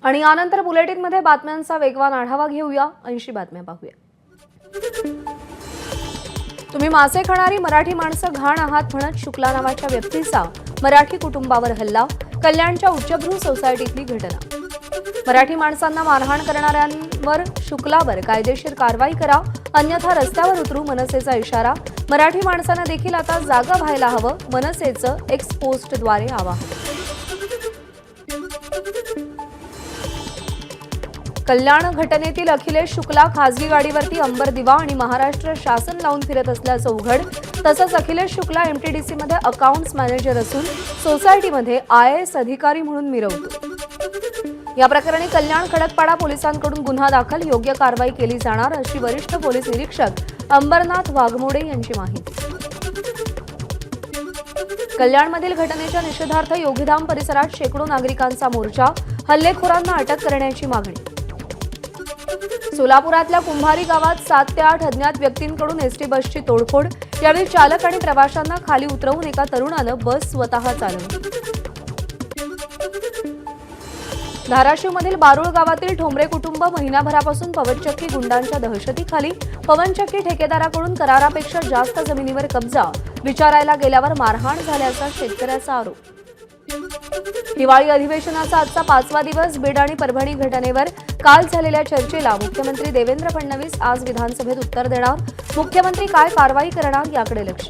आणि यानंतर बुलेटिनमध्ये बातम्यांचा वेगवान आढावा घेऊया। 80 बातम्या पाहूया। तुम्ही मासे खाणारी मराठी माणसं घाण आहात म्हणत शुक्ला नावाच्या व्यक्तीचा मराठी कुटुंबावर हल्ला। कल्याणच्या उच्चभ्रू सोसायटीतली घटना। मराठी माणसांना मारहाण करणाऱ्यांवर शुक्लावर कायदेशीर कारवाई करा, अन्यथा रस्त्यावर उतरू मनसेचा इशारा। मराठी माणसांना देखील आता जागा व्हायला हवं, मनसेचं एक्स पोस्टद्वारे आवाहन। कल्याण घटनेतील अखिलेश शुक्ला खासगी गाडीवरती अंबर दिवा आणि महाराष्ट्र शासन लावून फिरत असल्याचं उघड। तसंच अखिलेश शुक्ला एमटीडीसीमध्ये अकाउंट्स मॅनेजर असून सोसायटीमध्ये IAS अधिकारी म्हणून मिरवतो। या प्रकरणी कल्याण खडकपाडा पोलिसांकडून गुन्हा दाखल, योग्य कारवाई केली जाणार अशी वरिष्ठ पोलीस निरीक्षक अंबरनाथ वाघमोडे यांची माहिती। कल्याणमधील घटनेच्या निषेधार्थ योगीधाम परिसरात शेकडो नागरिकांचा मोर्चा, हल्लेखोरांना अटक करण्याची मागणी। सोलापुरातल्या कुंभारी गावात 7 ते 8 अज्ञात व्यक्तींकडून एसटी बसची तोडफोड। यावेळी चालक आणि प्रवाशांना खाली उतरवून एका तरुणानं बस स्वतः चालवली। धाराशिवमधील बारुळ गावातील ठोंबरे कुटुंब महिनाभरापासून पवनचक्की गुंडांच्या दहशतीखाली। पवनचक्की ठेकेदाराकडून करारापेक्षा जास्त जमिनीवर कब्जा, विचारायला गेल्यावर मारहाण झाल्याचा शेतकऱ्याचा आरोप। हिवाळी अधिवेशनाचा आजचा 5वा दिवस। बीड आणि परभणी घटनेवर काल झालेल्या चर्चेला मुख्यमंत्री देवेंद्र फडणवीस आज विधानसभेत उत्तर देणार। मुख्यमंत्री काय कारवाई करणार याकडे लक्ष।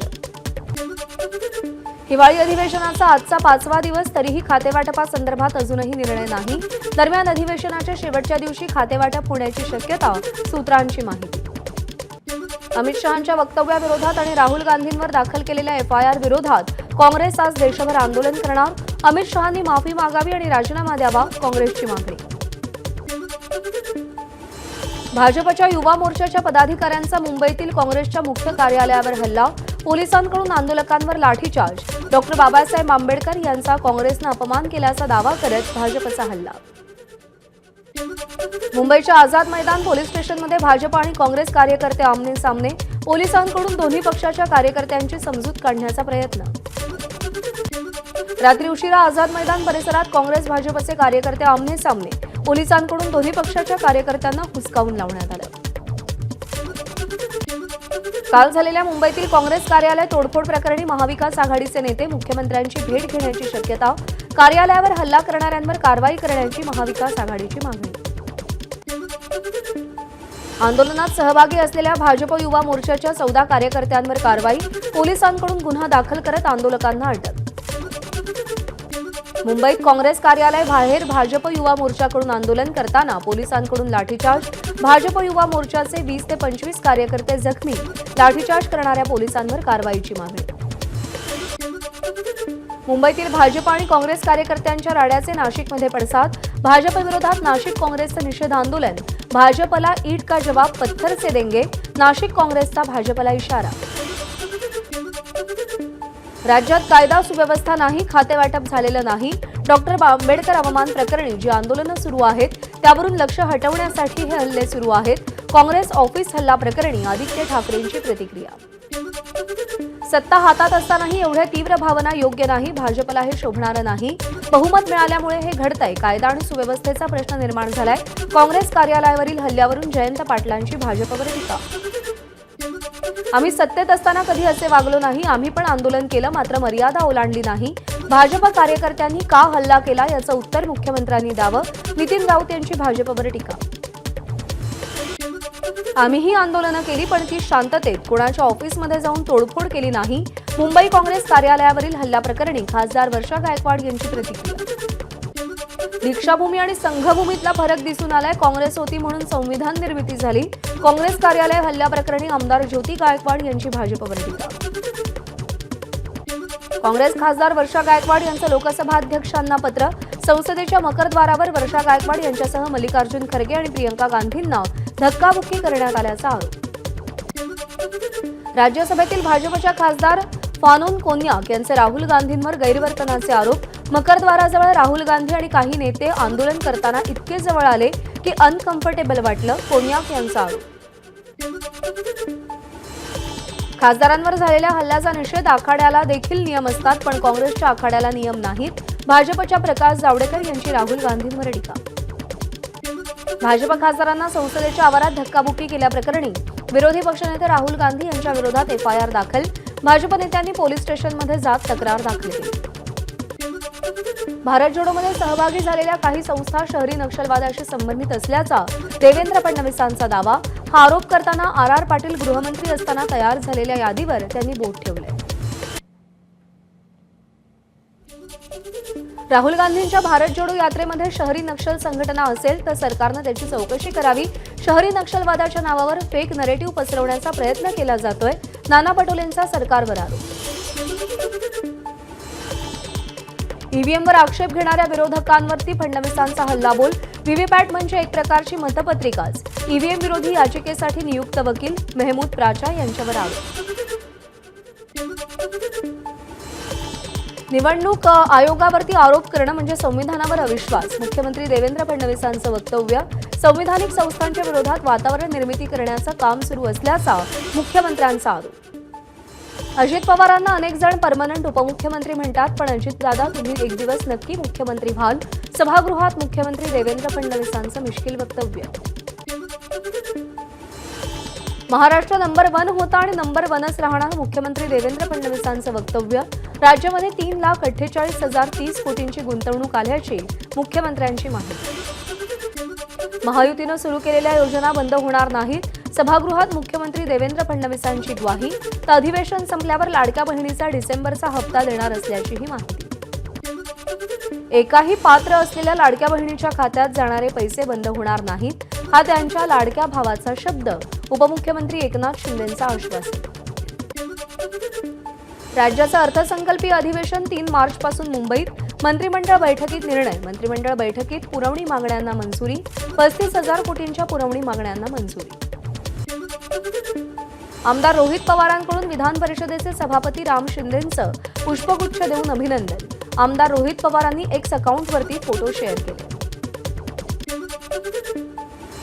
हिवाळी अधिवेशनाचा आजचा 5वा दिवस, तरीही खातेवाटपासंदर्भात अजूनही निर्णय नाही। दरम्यान अधिवेशनाच्या शेवटच्या दिवशी खातेवाटप होण्याची शक्यता, सूत्रांची माहिती। अमित शहांच्या वक्तव्याविरोधात आणि राहुल गांधींवर दाखल केलेल्या FIR विरोधात काँग्रेस आज देशभर आंदोलन करणार। अमित शहांनी माफी मागावी आणि राजीनामा द्यावा, काँग्रेसची मागणी। भाजपच्या युवा मोर्चाच्या पदाधिकाऱ्यांचा मुंबईतील काँग्रेसच्या मुख्य कार्यालयावर हल्ला। पोलिसांकडून आंदोलकांवर लाठीचार्ज। डॉ. बाबासाहेब आंबेडकर यांचा काँग्रेसनं अपमान केल्याचा दावा करत भाजपचा हल्ला। मुंबईच्या आझाद मैदान पोलीस स्टेशनमध्ये भाजप आणि काँग्रेस कार्यकर्ते आमने सामने। पोलिसांकडून दोन्ही पक्षाच्या कार्यकर्त्यांची समजूत काढण्याचा प्रयत्न। रात्री उशिरा आझाद मैदान परिसरात काँग्रेस भाजपचे कार्यकर्ते आमने सामने। पोलिसांकडून दोन्ही पक्षाच्या कार्यकर्त्यांना हुसकावून लावण्यात आलं। काल झालेल्या मुंबईतील काँग्रेस कार्यालय तोडफोड प्रकरणी महाविकास आघाडीचे नेते मुख्यमंत्र्यांची भेट घेण्याची शक्यता। कार्यालयावर हल्ला करणाऱ्यांवर कारवाई करण्याची महाविकास आघाडीची मागणी। आंदोलनात सहभागी असलेल्या भाजप युवा मोर्चाच्या 14 कार्यकर्त्यांवर कारवाई। पोलिसांकडून गुन्हा दाखल करत आंदोलकांना अटक। मुंबईत काँग्रेस कार्यालय बाहेर भाजप युवा मोर्चाकडून आंदोलन करताना पोलिसांकडून लाठीचार्ज। भाजप युवा मोर्चाचे 20 ते 25 कार्यकर्ते जखमी। लाठीचार्ज करणाऱ्या पोलिसांवर कारवाईची मागणी। मुंबईतील भाजप आणि काँग्रेस कार्यकर्त्यांच्या राड्याचे नाशिकमध्ये पडसाद। भाजप विरोधात नाशिक काँग्रेसचं निषेध आंदोलन। भाजपला ईट का जवाब पत्थर से देंगे, नाशिक काँग्रेसचा भाजपला इशारा। राज्यात कायदा सुव्यवस्था नाही, खातेवाटप झालेलं नाही। डॉ. आंबेडकर अपमान प्रकरणी जी आंदोलनं सुरू आहेत त्यावरून लक्ष हटवण्यासाठी हे हल्ले सुरू आहेत। काँग्रेस ऑफिस हल्ला प्रकरणी आदित्य ठाकरेंची प्रतिक्रिया। सत्ता हातात असतानाही एवढ्या तीव्र भावना योग्य नाही, भाजपला हे शोभणारं नाही। बहुमत मिळाल्यामुळे हे घडतंय, कायदा आणि सुव्यवस्थेचा प्रश्न निर्माण झालाय। काँग्रेस कार्यालयावरील हल्ल्यावरून जयंत पाटलांची भाजपवर टीका। आम्ही सत्तेत असताना कधी असे वागलो नाही, आम्ही पण आंदोलन केलं, मात्र मर्यादा ओलांडली नाही। भाजप कार्यकर्त्यांनी का हल्ला केला याचं उत्तर मुख्यमंत्र्यांनी द्यावं, नितीन राऊत यांची भाजपवर टीका। आम्हीही आंदोलनं केली, पण ती शांततेत कोणाच्या ऑफिसमध्ये जाऊन तोडफोड केली नाही। मुंबई काँग्रेस कार्यालयावरील हल्ल्याप्रकरणी खासदार वर्षा गायकवाड यांची प्रतिक्रिया। दीक्षाभूमी आणि संघभूमीतला फरक दिसून आलाय, काँग्रेस होती म्हणून संविधान निर्मिती झाली। काँग्रेस कार्यालय हल्ल्याप्रकरणी आमदार ज्योती गायकवाड यांची भाजपवर टीका। काँग्रेस खासदार वर्षा गायकवाड यांचं लोकसभा अध्यक्षांना पत्र। संसदेच्या मकरद्वारावर वर्षा गायकवाड यांच्यासह मल्लिकार्जुन खरगे आणि प्रियंका गांधींना धक्काबुक्की करण्यात आल्याचा आरोप। राज्यसभेतील भाजपच्या खासदार फानून कोन्याक यांचे राहुल गांधींवर गैरवर्तनाचे आरोप। मकरद्वाराजवळ राहुल गांधी आणि काही नेते आंदोलन करताना इतके जवळ आले की अनकम्फर्टेबल वाटलं, कोन्याक यांचा आरोप। खासदारांवर झालेल्या हल्ल्याचा निषेध आखाड्याला देखील नियम असतात, पण काँग्रेसच्या आखाड्याला नियम नाहीत। भाजपच्या प्रकाश जावडेकर यांची राहुल गांधींवर टीका। भाजप खासदारांना संसदेच्या आवारात धक्काबुक्की केल्याप्रकरणी विरोधी पक्षनेते राहुल गांधी यांच्या विरोधात एफआयआर दाखल. भाजप नेत्यांनी पोलीस स्टेशनमध्ये जात तक्रार दाखल केली. भारत जोडोमध्ये सहभागी झालेल्या काही संस्था शहरी नक्षलवादाशी संबंधित असल्याचा देवेंद्र फडणवीसांचा दावा. हा आरोप करताना आर पाटील गृहमंत्री असताना तयार झालेल्या यादीवर त्यांनी बोट ठेवले. राहुल गांधींच्या भारत जोडो यात्रेमध्ये शहरी नक्षल संघटना असेल तर सरकारनं त्याची चौकशी करावी. शहरी नक्षलवादाच्या नावावर फेक नरेटिव्ह पसरवण्याचा प्रयत्न केला जातोय. नाना पटोलेंचा सरकारवर आरोप. ईव्हीएमवर आक्षेप घेणाऱ्या विरोधकांवरती फडणवीसांचा हल्लाबोल. व्हीव्हीपॅट म्हणजे एक प्रकारची मतपत्रिकाच. ईव्हीएम विरोधी याचिकेसाठी नियुक्त वकील मेहमूद प्राचा यांच्यावर आरोप. निवडणूक आयोगावरती आरोप करणं म्हणजे संविधानावर अविश्वास. मुख्यमंत्री देवेंद्र फडणवीसांचं वक्तव्य. संविधानिक संस्थांच्या विरोधात वातावरण निर्मिती करण्याचं काम सुरू असल्याचा मुख्यमंत्र्यांचा आरोप. अजित पवारांना अनेक जण परमनंट उपमुख्यमंत्री म्हणतात, पण अजितदादा तुम्ही एक दिवस नक्की मुख्यमंत्री व्हाल. सभागृहात मुख्यमंत्री देवेंद्र फडणवीसांचं मिश्किल वक्तव्य. महाराष्ट्र नंबर 1 होता आणि नंबर 1च राहणार. मुख्यमंत्री देवेंद्र फडणवीसांचं वक्तव्य. राज्यामध्ये 3,48,030 कोटींची गुंतवणूक आल्याची मुख्यमंत्र्यांची माहिती. महायुतीनं सुरू केलेल्या योजना बंद होणार नाहीत. सभागृहात मुख्यमंत्री देवेंद्र फडणवीसांची ग्वाही. तर अधिवेशन संपल्यावर लाडक्या बहिणीचा डिसेंबरचा हप्ता देणार असल्याचीही माहिती. एकाही पात्र असलेल्या लाडक्या बहिणीच्या खात्यात जाणारे पैसे बंद होणार नाहीत. हा त्यांच्या लाडक्या भावाचा शब्द. उपमुख्यमंत्री एकनाथ शिंदेंचा आश्वासन. राज्याचं अर्थसंकल्पीय अधिवेशन 3 मार्चपासून मुंबईत. मंत्रिमंडळ बैठकीत निर्णय. मंत्रिमंडळ बैठकीत पुरवणी मागण्यांना मंजुरी. 35,000 कोटींच्या पुरवणी मागण्यांना मंजुरी. आमदार रोहित पवारांकडून विधान परिषदेचे सभापती राम शिंदेंचं पुष्पगुच्छ देऊन अभिनंदन. आमदार रोहित पवारांनी एक्स अकाउंटवरती फोटो शेअर केले.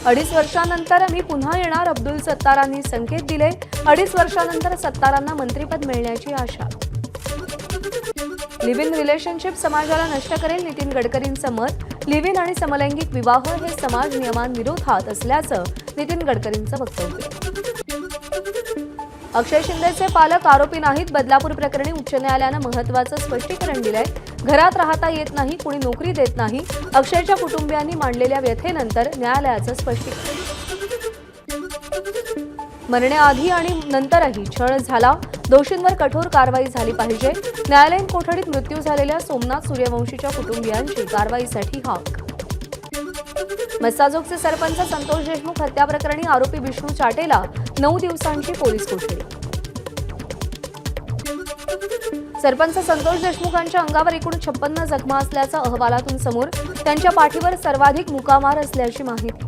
2.5 वर्षांनंतर मी पुन्हा येणार. अब्दुल सत्तारांनी संकेत दिले. 2.5 वर्षांनंतर सत्तारांना मंत्रिपद मिळण्याची आशा. लिव्ह इन रिलेशनशिप समाजाला नष्ट करेल. नितीन गडकरींचं मत. लिव्ह इन आणि समलैंगिक विवाह हे समाज नियमांविरोधात असल्याचं नितीन गडकरींचं वक्तव्य. अक्षय शिंदेचे पालक आरोपी नाहीत. बदलापूर प्रकरणी उच्च न्यायालयानं महत्त्वाचं स्पष्टीकरण दिलंय. घरात राहता येत नाही, कुणी नोकरी देत नाही. अक्षयच्या कुटुंबियांनी मांडलेल्या व्यथेनंतर न्यायालयाचं स्पष्टीकरण. मरण्याआधी आणि नंतरही छळ झाला. दोषींवर कठोर कारवाई झाली पाहिजे. न्यायालयीन कोठडीत मृत्यू झालेल्या सोमनाथ सूर्यवंशीच्या कुटुंबियांची कारवाईसाठी हाक. मस्साजोगचे सरपंच संतोष देशमुख हत्या प्रकरणी आरोपी विष्णू चाटेला 9 दिवसांची पोलीस कोठडी. सरपंच संतोष देशमुखांच्या अंगावर एकूण 56 जखमा असल्याचं अहवालातून समोर. त्यांच्या पाठीवर सर्वाधिक मुकामार असल्याची माहिती.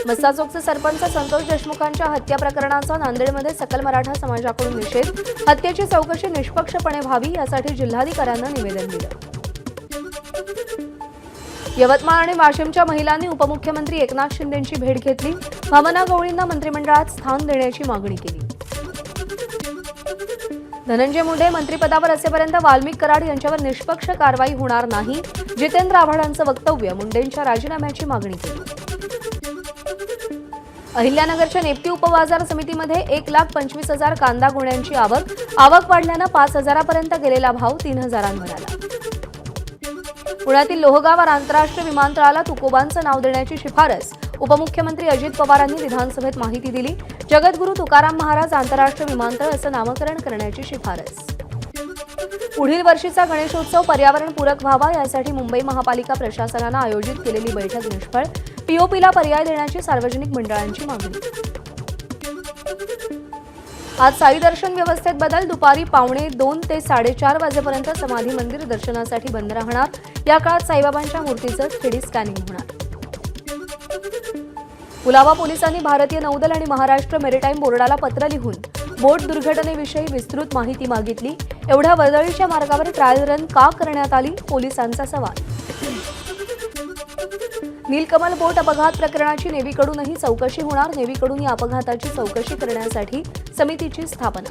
मस्साजोगचे सरपंच संतोष देशमुखांच्या हत्या प्रकरणाचा नांदेडमध्ये सकल मराठा समाजाकडून निषेध. हत्येची चौकशी निष्पक्षपणे व्हावी यासाठी जिल्हाधिकाऱ्यांना निवेदन दिलं. यवतमाळ आणि वाशिमच्या महिलांनी उपमुख्यमंत्री एकनाथ शिंदेंची भेट घेतली. भावना गवळींना मंत्रिमंडळात स्थान देण्याची मागणी केली. धनंजय मुंडे मंत्रिपदावर असेपर्यंत वाल्मिक कराड यांच्यावर निष्पक्ष कारवाई होणार नाही. जितेंद्र आव्हाडांचं वक्तव्य. मुंडेंच्या राजीनाम्याची मागणी केली. अहिल्यानगरच्या नेप्ती उपबाजार समितीमध्ये 1,25,000 कांदा गोण्यांची आवक. आवक वाढल्यानं 5,000पर्यंत गेलेला भाव 3,000वर आला. पुण्यातील लोहगाव आंतरराष्ट्रीय विमानतळाला तुकोबांचं नाव देण्याची शिफारस. उपमुख्यमंत्री अजित पवारांनी विधानसभेत माहिती दिली. जगद्गुरू तुकाराम महाराज आंतरराष्ट्रीय विमानतळ असं नामकरण करण्याची शिफारस. पुढील वर्षीचा गणेशोत्सव पर्यावरणपूरक व्हावा यासाठी मुंबई महापालिका प्रशासनानं आयोजित केलेली बैठक निष्फळ. पीओपीला पर्याय देण्याची सार्वजनिक मंडळांची मागणी. आज साई दर्शन व्यवस्थेत बदल. दुपारी 1:45 ते 4:30 वाजेपर्यंत समाधी मंदिर दर्शनासाठी बंद राहणार. या काळात साईबाबांच्या मूर्तीचं 3D स्कॅनिंग होणार. कुलाबा पोलिसांनी भारतीय नौदल आणि महाराष्ट्र मेरिटाईम बोर्डाला पत्र लिहून बोट दुर्घटनेविषयी विस्तृत माहिती मागितली. एवढ्या वर्दळीच्या मार्गावर ट्रायल रन का करण्यात आली? पोलिसांचा सवाल. नीलकमल बोट अपघात प्रकरणाची नेव्हीकडूनही चौकशी होणार. नेव्हीकडून या अपघाताची चौकशी करण्यासाठी समितीची स्थापना.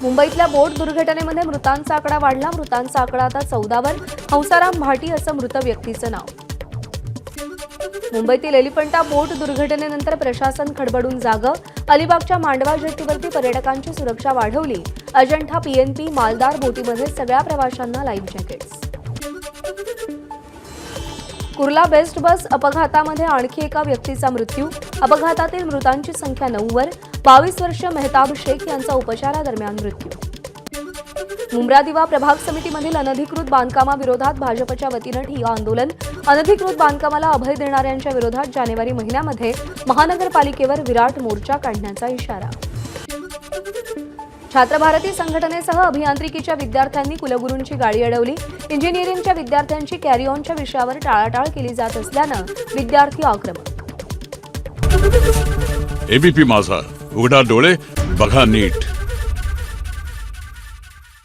मुंबईतल्या बोट दुर्घटनेमध्ये मृतांचा आकडा वाढला. मृतांचा आकडा आता 14वर. हंसाराम भाटी असं मृत व्यक्तीचं नाव. मुंबईतील एलिफंटा बोट दुर्घटनेनंतर प्रशासन खडबडून जागं. अलिबागच्या मांडवा जेटीवरती पर्यटकांची सुरक्षा वाढवली. अजंठा पीएनपी मालदार बोटीमध्ये सगळ्या प्रवाशांना लाईव्ह जॅकेट्स. कुर्ला बेस्ट बस अपघातामध्ये आणखी एका व्यक्तीचा मृत्यू. अपघातातील मृतांची संख्या 9वर. 22 वर्षीय मेहताब शेख यांचा उपचारादरम्यान मृत्यू. मुंब्रा दिवा प्रभाग समितीमधील अनधिकृत बांधकामाविरोधात भाजपच्या वतीनं ठिय्या आंदोलन. अनधिकृत बांधकामाला अभय देणाऱ्यांच्या विरोधात जानेवारी महिन्यामध्ये महानगरपालिकेवर विराट मोर्चा काढण्याचा इशारा. छात्र भारती संघटनेसह अभियांत्रिकीच्या विद्यार्थ्यांनी कुलगुरूंची गाडी अडवली. इंजिनिअरिंगच्या विद्यार्थ्यांची कॅरी ऑनच्या विषयावर टाळाटाळ केली जात असल्यानं विद्यार्थी आक्रमक. एबीपी माझा, उघडा डोळे बघा नीट.